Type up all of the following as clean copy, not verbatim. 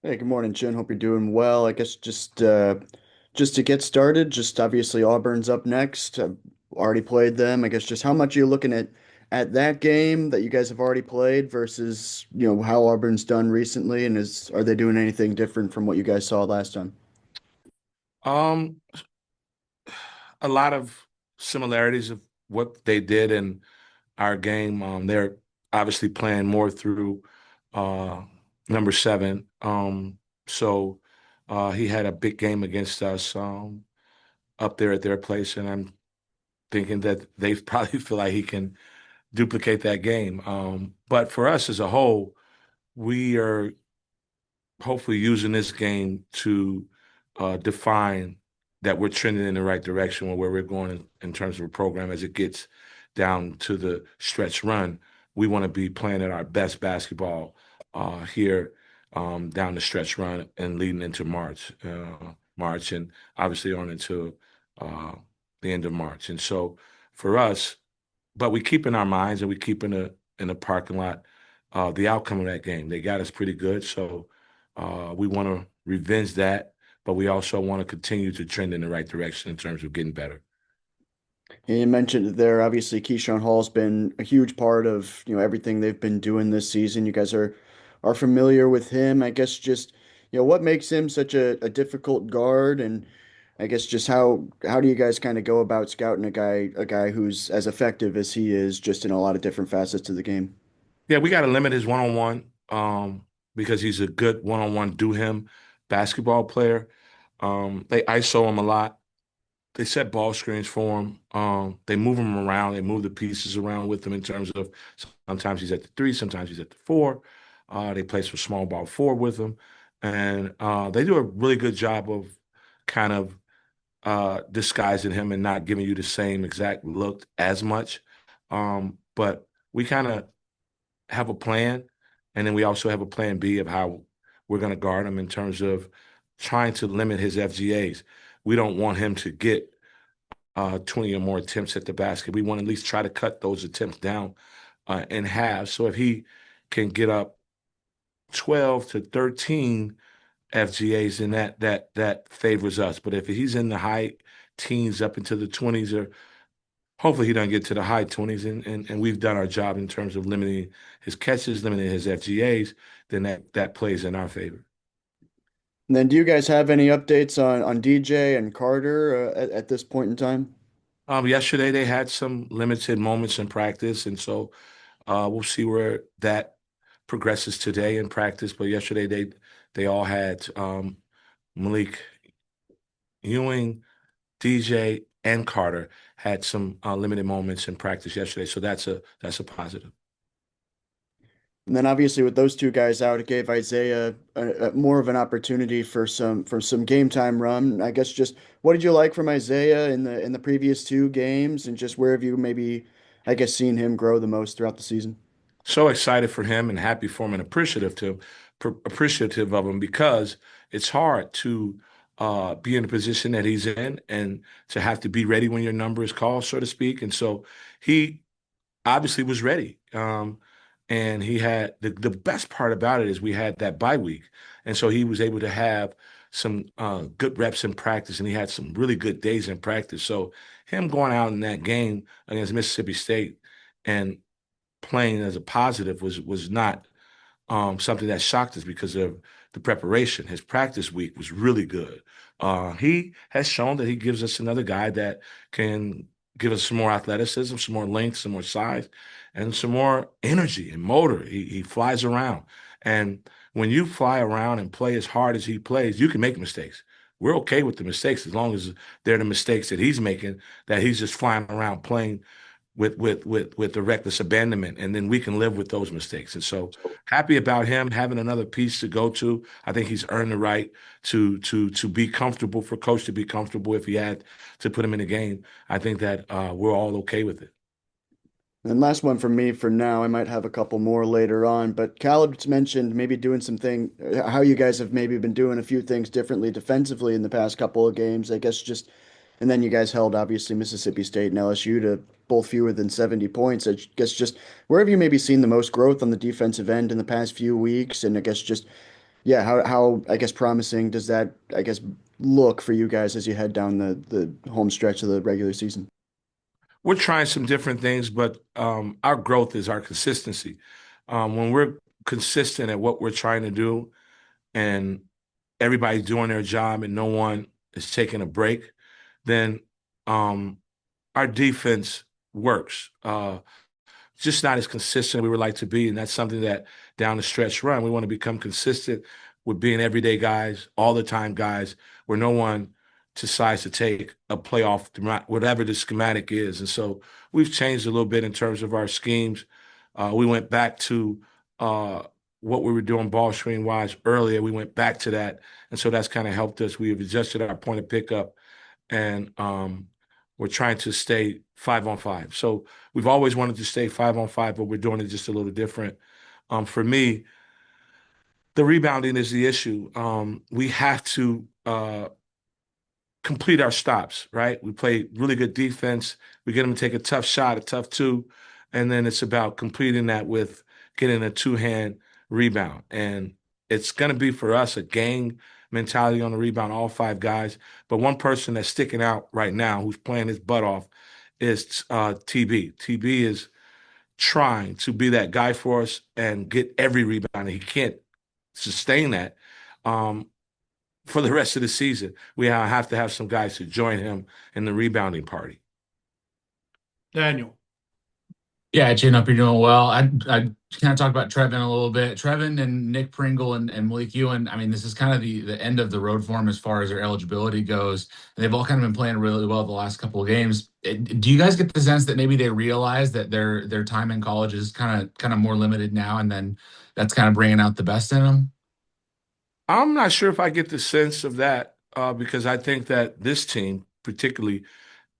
Hey, good morning, Chin. Hope you're doing well. I guess just to get started, just obviously Auburn's up next. I've already played them. I guess just how much are you looking at that game that you guys have already played versus, how Auburn's done recently, and is are they doing anything different from what you guys saw last time? Um, a lot of similarities of what they did in our game. They're obviously playing more through uh, number seven. So he had a big game against us up there at their place, and I'm thinking that they probably feel like he can duplicate that game. But for us as a whole, we are hopefully using this game to define that we're trending in the right direction where we're going in terms of a program as it gets down to the stretch run. We want to be playing at our best basketball here down the stretch run and leading into March, and obviously on into uh, the end of March. And so for us, but we keep in our minds and we keep in the parking lot the outcome of that game. They got us pretty good, so we want to revenge that, but we also want to continue to trend in the right direction in terms of getting better. And you mentioned that there, obviously Keyshawn Hall's been a huge part of, everything they've been doing this season. You guys are familiar with him. I guess just, what makes him such a difficult guard, and I guess just how do you guys kind of go about scouting a guy who's as effective as he is just in a lot of different facets of the game? Yeah, we got to limit his one-on-one because he's a good one-on-one do him basketball player. They ISO him a lot. They set ball screens for him. They move him around. They move the pieces around with him in terms of sometimes he's at the three, sometimes he's at the four. They play some small ball four with him, and they do a really good job of kind of disguising him and not giving you the same exact look as much. But we kind of have a plan, and then we also have a plan B of how we're going to guard him in terms of trying to limit his FGAs. We don't want him to get 20 or more attempts at the basket. We want to at least try to cut those attempts down in half. So if he can get up 12 to 13 FGAs, then that favors us. But if he's in the high teens up into the 20s, or hopefully he doesn't get to the high 20s, and we've done our job in terms of limiting his catches, limiting his FGAs, then that plays in our favor. And then do you guys have any updates on DJ and Carter at this point in time? Yesterday they had some limited moments in practice, and so we'll see where that progresses today in practice. But yesterday they all had Malik Ewing, DJ, and Carter had some limited moments in practice yesterday, so that's a positive. And then obviously with those two guys out, it gave Isaiah more of an opportunity for some game time run. I guess just what did you like from Isaiah in the previous two games, and just where have you maybe, I guess, seen him grow the most throughout the season? So excited for him and happy for him and appreciative of him because it's hard to be in the position that he's in and to have to be ready when your number is called, so to speak. And so he obviously was ready. And he had the best part about it is we had that bye week. And so he was able to have some good reps in practice and he had some really good days in practice. So him going out in that game against Mississippi State and playing as a positive was not something that shocked us because of the preparation. His practice week was really good. He has shown that he gives us another guy that can give us some more athleticism, some more length, some more size, and some more energy and motor. He flies around. And when you fly around and play as hard as he plays, you can make mistakes. We're okay with the mistakes as long as they're the mistakes that he's making, that he's just flying around playing with the reckless abandonment, and then we can live with those mistakes. And so happy about him having another piece to go to. I think he's earned the right to be comfortable for coach to be comfortable if he had to put him in the game. I think that we're all okay with it. And last one from me for now. I might have a couple more later on, but Caleb's mentioned maybe doing something, how you guys have maybe been doing a few things differently defensively in the past couple of games. I guess just, and then you guys held obviously Mississippi State and LSU to both fewer than 70 points. I guess just where have you maybe seen the most growth on the defensive end in the past few weeks? And I guess just yeah, how I guess promising does that I guess look for you guys as you head down the home stretch of the regular season? We're trying some different things, but our growth is our consistency. When we're consistent at what we're trying to do, and everybody's doing their job, and no one is taking a break, then um, our defense works. Just not as consistent as we would like to be. And that's something that down the stretch run, we want to become consistent with being everyday guys, all the time guys, where no one decides to take a playoff, whatever the schematic is. And so we've changed a little bit in terms of our schemes. We went back to what we were doing ball screen wise earlier. We went back to that. And so that's kind of helped us. We've adjusted our point of pickup and we're trying to stay 5-on-5. So we've always wanted to stay 5-on-5, but we're doing it just a little different. For me, the rebounding is the issue. We have to complete our stops, right? We play really good defense. We get them to take a tough shot, a tough two, and then it's about completing that with getting a two-hand rebound. And it's going to be for us a gang mentality on the rebound, all five guys. But one person that's sticking out right now who's playing his butt off is TB. TB is trying to be that guy for us and get every rebound. And he can't sustain that. Um, for the rest of the season. We have to have some guys to join him in the rebounding party. Daniel. Yeah, Chin, hope you're doing well. I kind of talk about Trevin a little bit. Trevin and Nick Pringle and Malik Ewan. I mean, this is kind of the end of the road for them as far as their eligibility goes. And they've all kind of been playing really well the last couple of games. Do you guys get the sense that maybe they realize that their time in college is kind of more limited now, and then that's kind of bringing out the best in them? I'm not sure if I get the sense of that because I think that this team, particularly,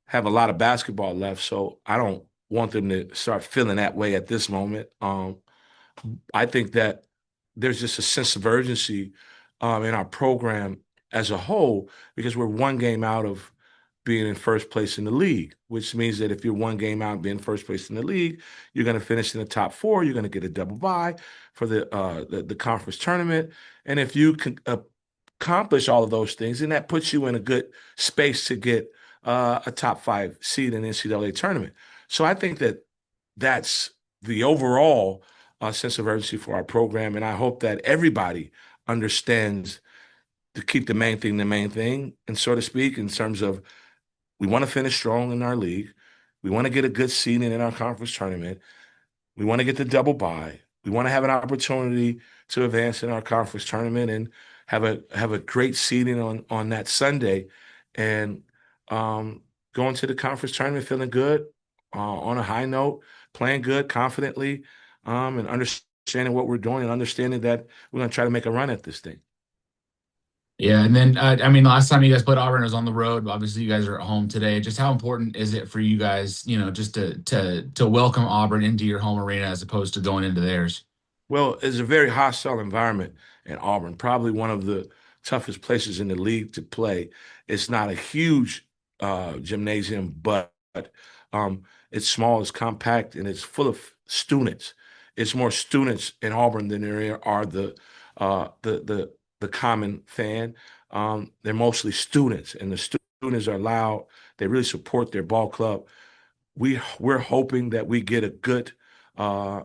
have a lot of basketball left. So I don't want them to start feeling that way at this moment. I think that there's just a sense of urgency in our program as a whole because we're one game out of being in first place in the league, which means that if you're one game out of being first place in the league, you're going to finish in the top four. You're going to get a double bye for the conference tournament, and if you can accomplish all of those things, then that puts you in a good space to get a top five seed in the NCAA tournament. So I think that that's the overall sense of urgency for our program. And I hope that everybody understands to keep the main thing, and so to speak, in terms of we want to finish strong in our league. We want to get a good seeding in our conference tournament. We want to get the double bye. We want to have an opportunity to advance in our conference tournament and have a great seeding on that Sunday, and going to the conference tournament feeling good, on a high note, playing good, confidently, and understanding what we're doing and understanding that we're going to try to make a run at this thing. Yeah, and then I mean, last time you guys played Auburn was on the road. Obviously, you guys are at home today. Just how important is it for you guys, just to welcome Auburn into your home arena as opposed to going into theirs? Well, it's a very hostile environment in Auburn, probably one of the toughest places in the league to play. It's not a huge gymnasium, but um, it's small, it's compact, and it's full of students. It's more students in Auburn than there are the common fan. They're mostly students, and the students are loud. They really support their ball club. We're hoping that we get a good uh,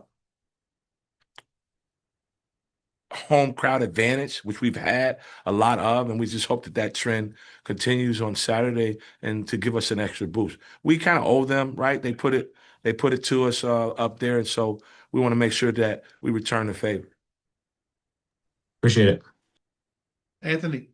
home crowd advantage, which we've had a lot of, and we just hope that that trend continues on Saturday and to give us an extra boost. We kind of owe them, right? They put it to us up there, and so we want to make sure that we return the favor. Appreciate it. Anthony.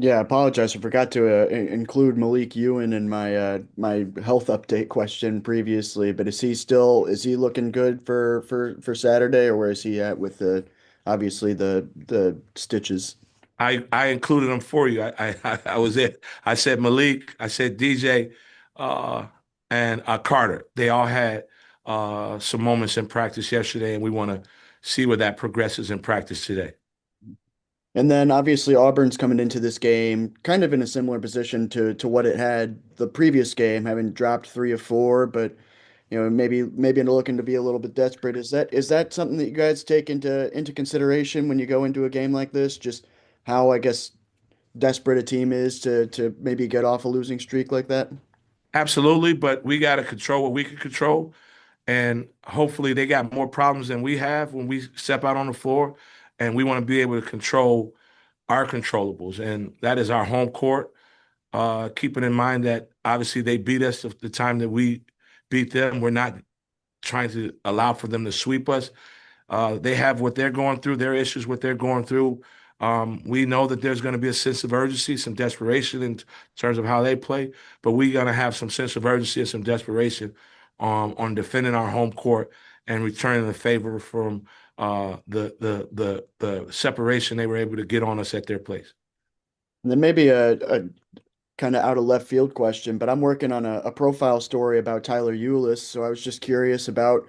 Yeah, I apologize. I forgot to include Malik Ewan in my health update question previously, but is he looking good for Saturday, or where is he at with the obviously the stitches? I included them for you. I was it. I said Malik, I said DJ, uh, and Carter. They all had some moments in practice yesterday, and we want to see where that progresses in practice today. And then obviously Auburn's coming into this game kind of in a similar position to what it had the previous game, having dropped three of four, but maybe looking to be a little bit desperate. Is that something that you guys take into consideration when you go into a game like this? Just how, I guess, desperate a team is to maybe get off a losing streak like that? Absolutely, but we got to control what we can control. And hopefully they got more problems than we have when we step out on the floor. And we want to be able to control our controllables. And that is our home court. Keeping in mind that obviously they beat us the time that we beat them. We're not trying to allow for them to sweep us. They have what they're going through, their issues, what they're going through. We know that there's going to be a sense of urgency, some desperation in terms of how they play, but we're going to have some sense of urgency and some desperation on defending our home court and returning the favor from the separation they were able to get on us at their place. And then maybe a kind of out of left field question, but I'm working on a profile story about Tyler Eulis, so I was just curious about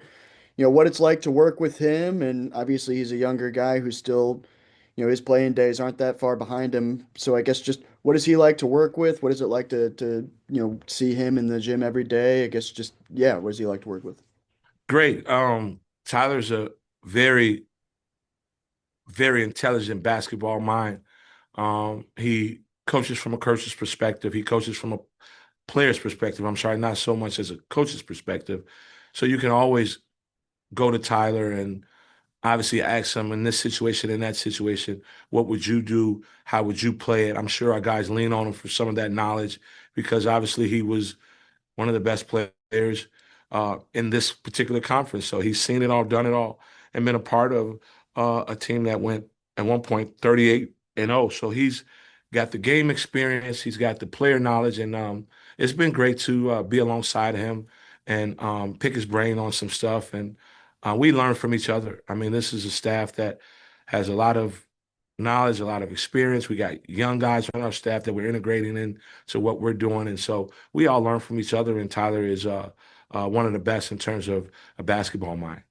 what it's like to work with him. And obviously, he's a younger guy who's still, his playing days aren't that far behind him. So I guess just what is he like to work with? What is it like to see him in the gym every day? I guess just, yeah, what does he like to work with? Great. Tyler's a very, very intelligent basketball mind. He coaches from a coach's perspective. He coaches from a player's perspective. I'm sorry, not so much as a coach's perspective. So you can always go to Tyler and obviously ask him in this situation, in that situation, what would you do? How would you play it? I'm sure our guys lean on him for some of that knowledge because obviously he was one of the best players in this particular conference. So he's seen it all, done it all, and been a part of a team that went at one point 38-0. So he's got the game experience, he's got the player knowledge, and it's been great to be alongside him and pick his brain on some stuff. And we learn from each other. I mean, this is a staff that has a lot of knowledge, a lot of experience. We got young guys on our staff that we're integrating into what we're doing. And so we all learn from each other. And Tyler is one of the best in terms of a basketball mind.